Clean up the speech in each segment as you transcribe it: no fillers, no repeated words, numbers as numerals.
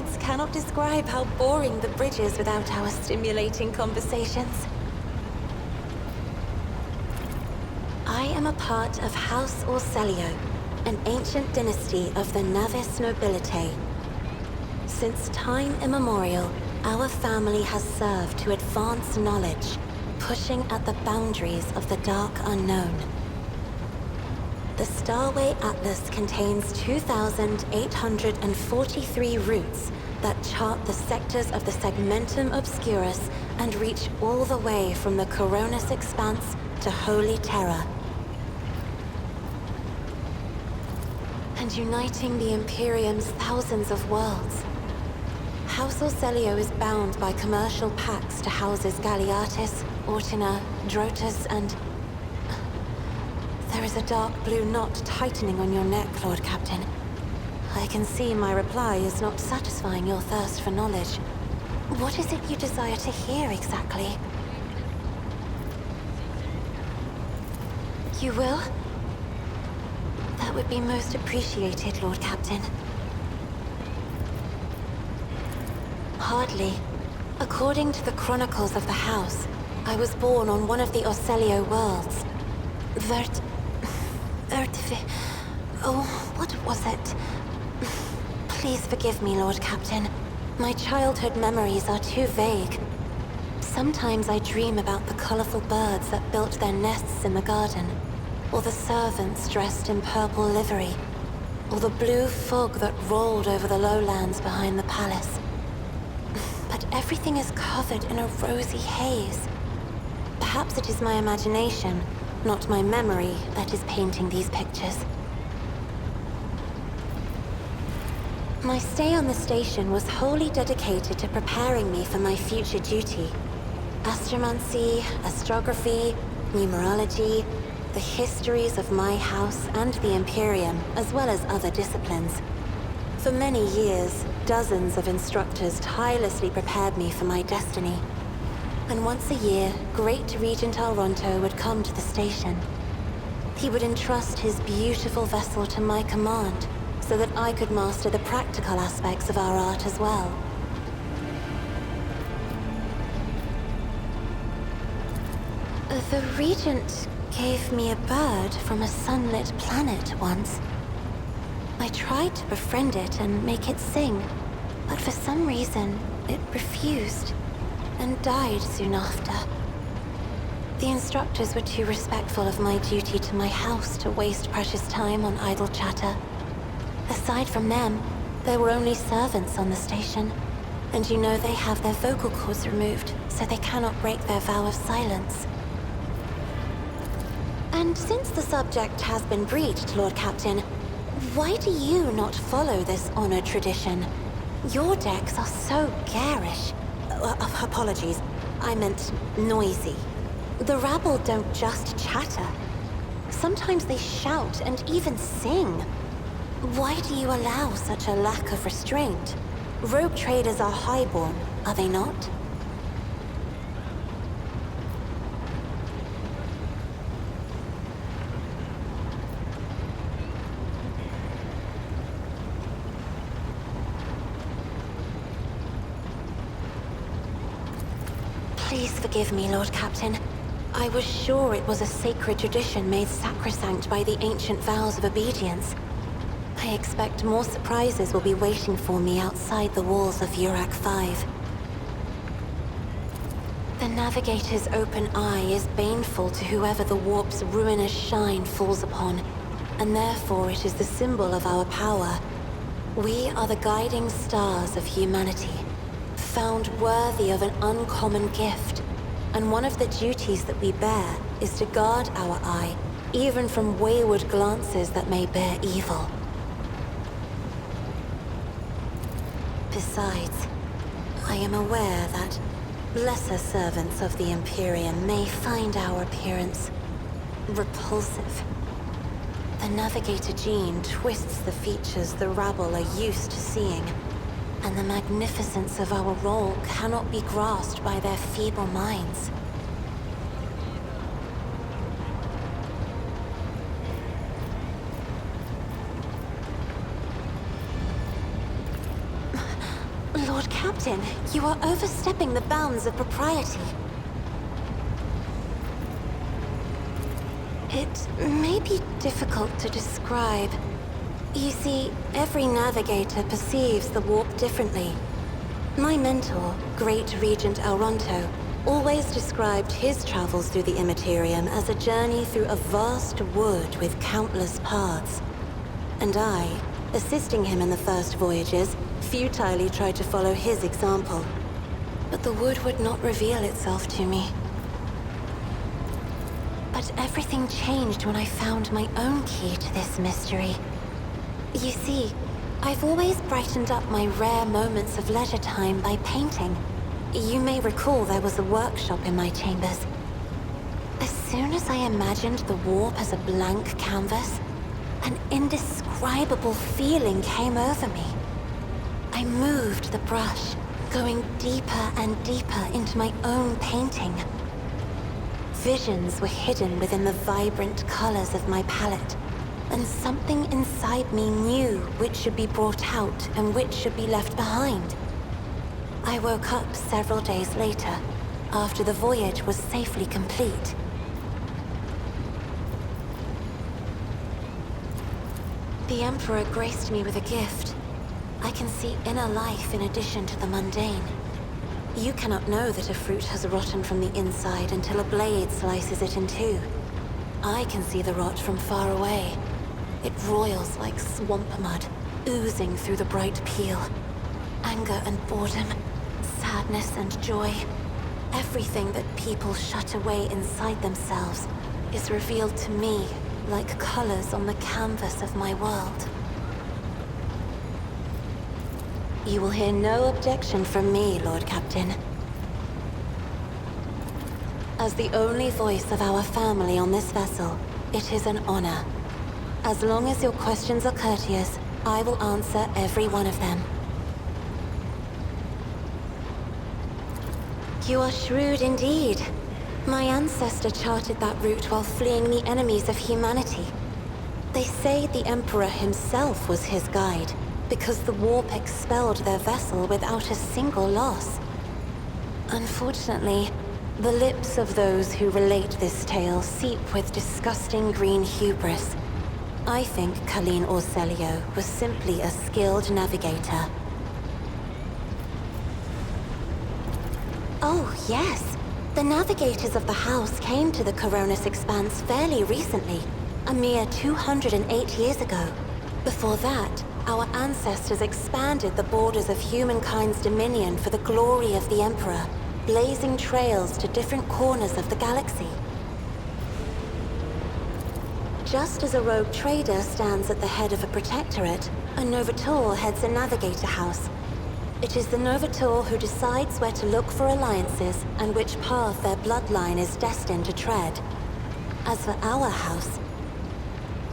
Words cannot describe how boring the bridge is without our stimulating conversations. I am a part of House Orsellio, an ancient dynasty of the Navis Nobilite. Since time immemorial, our family has served to advance knowledge, pushing at the boundaries of the dark unknown. The Starway Atlas contains 2,843 routes that chart the sectors of the segmentum obscurus and reach all the way from the Coronis Expanse to Holy Terra. And uniting the Imperium's thousands of worlds. House Orsellio is bound by commercial pacts to houses Galeatis, Ortina, Drotus, and... There is a dark blue knot tightening on your neck, Lord Captain. I can see my reply is not satisfying your thirst for knowledge. What is it you desire to hear exactly? You will? That would be most appreciated, Lord Captain. Hardly. According to the chronicles of the house, I was born on one of the Orsellio worlds. Oh, what was it? Please forgive me, Lord Captain. My childhood memories are too vague. Sometimes I dream about the colorful birds that built their nests in the garden, or the servants dressed in purple livery, or the blue fog that rolled over the lowlands behind the palace. But everything is covered in a rosy haze. Perhaps it is my imagination, not my memory, that is painting these pictures. My stay on the station was wholly dedicated to preparing me for my future duty. Astromancy, astrography, numerology, the histories of my house and the Imperium, as well as other disciplines. For many years, dozens of instructors tirelessly prepared me for my destiny. And once a year, Great Regent Alronto would come to the station. He would entrust his beautiful vessel to my command, so that I could master the practical aspects of our art as well. The Regent gave me a bird from a sunlit planet once. I tried to befriend it and make it sing, but for some reason, it refused, and died soon after. The instructors were too respectful of my duty to my house to waste precious time on idle chatter. Aside from them, there were only servants on the station, and you know they have their vocal cords removed, so they cannot break their vow of silence. And since the subject has been breached, Lord Captain, why do you not follow this honored tradition? Your decks are so garish. Apologies, I meant noisy. The rabble don't just chatter. Sometimes they shout and even sing. Why do you allow such a lack of restraint? Rogue traders are highborn, are they not? Please forgive me, Lord Captain. I was sure it was a sacred tradition made sacrosanct by the ancient vows of obedience. I expect more surprises will be waiting for me outside the walls of Urak 5. The Navigator's open eye is baneful to whoever the warp's ruinous shine falls upon, and therefore it is the symbol of our power. We are the guiding stars of humanity, found worthy of an uncommon gift, and one of the duties that we bear is to guard our eye, even from wayward glances that may bear evil. Besides, I am aware that lesser servants of the Imperium may find our appearance repulsive. The Navigator gene twists the features the rabble are used to seeing, and the magnificence of our role cannot be grasped by their feeble minds. Captain, you are overstepping the bounds of propriety. It may be difficult to describe. You see, every navigator perceives the warp differently. My mentor, Great Regent Elronto, always described his travels through the Imperium as a journey through a vast wood with countless paths. And I, assisting him in the first voyages, futilely tried to follow his example. But the wood would not reveal itself to me. But everything changed when I found my own key to this mystery. You see, I've always brightened up my rare moments of leisure time by painting. You may recall there was a workshop in my chambers. As soon as I imagined the warp as a blank canvas, an indescribable feeling came over me. I moved the brush, going deeper and deeper into my own painting. Visions were hidden within the vibrant colors of my palette, and something inside me knew which should be brought out and which should be left behind. I woke up several days later, after the voyage was safely complete. The Emperor graced me with a gift. I can see inner life in addition to the mundane. You cannot know that a fruit has rotten from the inside until a blade slices it in two. I can see the rot from far away. It roils like swamp mud, oozing through the bright peel. Anger and boredom, sadness and joy. Everything that people shut away inside themselves is revealed to me like colors on the canvas of my world. You will hear no objection from me, Lord Captain. As the only voice of our family on this vessel, it is an honor. As long as your questions are courteous, I will answer every one of them. You are shrewd indeed. My ancestor charted that route while fleeing the enemies of humanity. They say the Emperor himself was his guide, because the warp expelled their vessel without a single loss. Unfortunately, the lips of those who relate this tale seep with disgusting green hubris. I think Cassia Orsellio was simply a skilled navigator. Oh, yes. The Navigators of the House came to the Coronis Expanse fairly recently, a mere 208 years ago. Before that, our ancestors expanded the borders of humankind's dominion for the glory of the Emperor, blazing trails to different corners of the galaxy. Just as a rogue trader stands at the head of a protectorate, a Novator heads a Navigator house. It is the Novator who decides where to look for alliances and which path their bloodline is destined to tread. As for our house,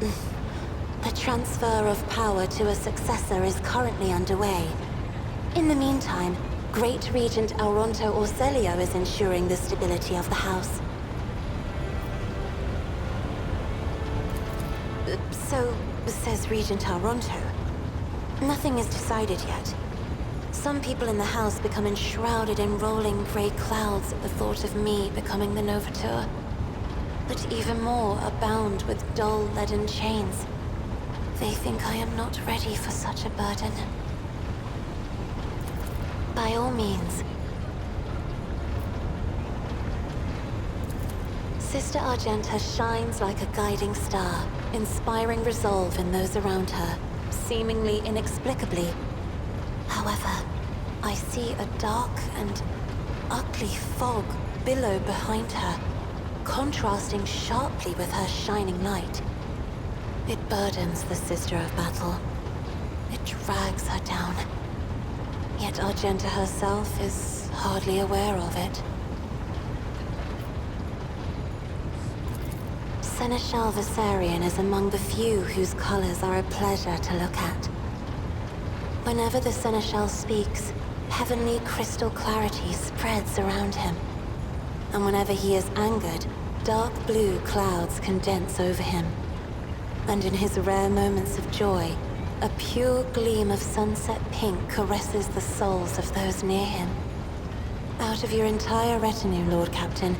the transfer of power to a successor is currently underway. In the meantime, Great Regent Elronto Orsellio is ensuring the stability of the house. So, says Regent Elronto. Nothing is decided yet. Some people in the house become enshrouded in rolling gray clouds at the thought of me becoming the Novator. But even more are bound with dull leaden chains. They think I am not ready for such a burden. By all means. Sister Argenta shines like a guiding star, inspiring resolve in those around her, seemingly inexplicably. However, I see a dark and ugly fog billow behind her, contrasting sharply with her shining light. It burdens the Sister of Battle. It drags her down. Yet Argenta herself is hardly aware of it. Seneschal Viserion is among the few whose colors are a pleasure to look at. Whenever the Seneschal speaks, heavenly crystal clarity spreads around him. And whenever he is angered, dark blue clouds condense over him. And in his rare moments of joy, A pure gleam of sunset pink caresses the souls of those near him. Out of your entire retinue, Lord Captain,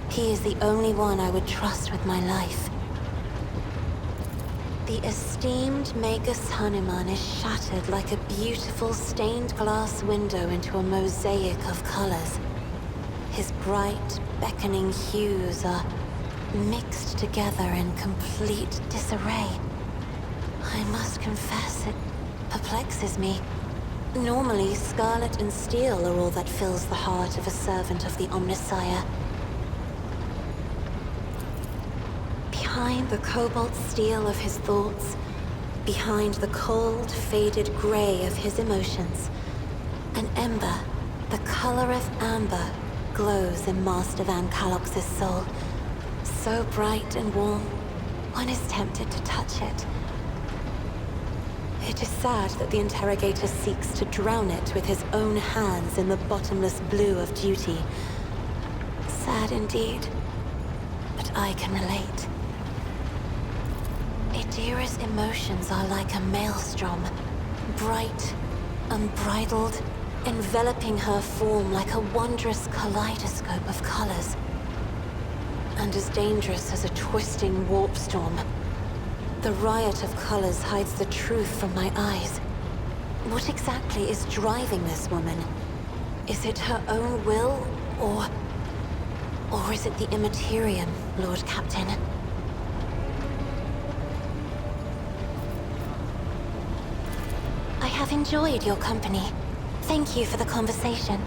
he is the only one I would trust with my life. The esteemed Magus Hanuman is shattered like a beautiful stained glass window into a mosaic of colors. His bright, beckoning hues are mixed together in complete disarray. I must confess, it perplexes me. Normally, scarlet and steel are all that fills the heart of a servant of the Omnissiah. Behind the cobalt steel of his thoughts, behind the cold, faded gray of his emotions, an ember, the color of amber, glows in Master Van Kalox's soul. So bright and warm, one is tempted to touch it. It is sad that the interrogator seeks to drown it with his own hands in the bottomless blue of duty. Sad indeed, but I can relate. Adira's emotions are like a maelstrom, bright, unbridled, enveloping her form like a wondrous kaleidoscope of colors. And as dangerous as a twisting warp storm. The riot of colors hides the truth from my eyes. What exactly is driving this woman? Is it her own will, or is it the Imperium, Lord Captain? I have enjoyed your company. Thank you for the conversation.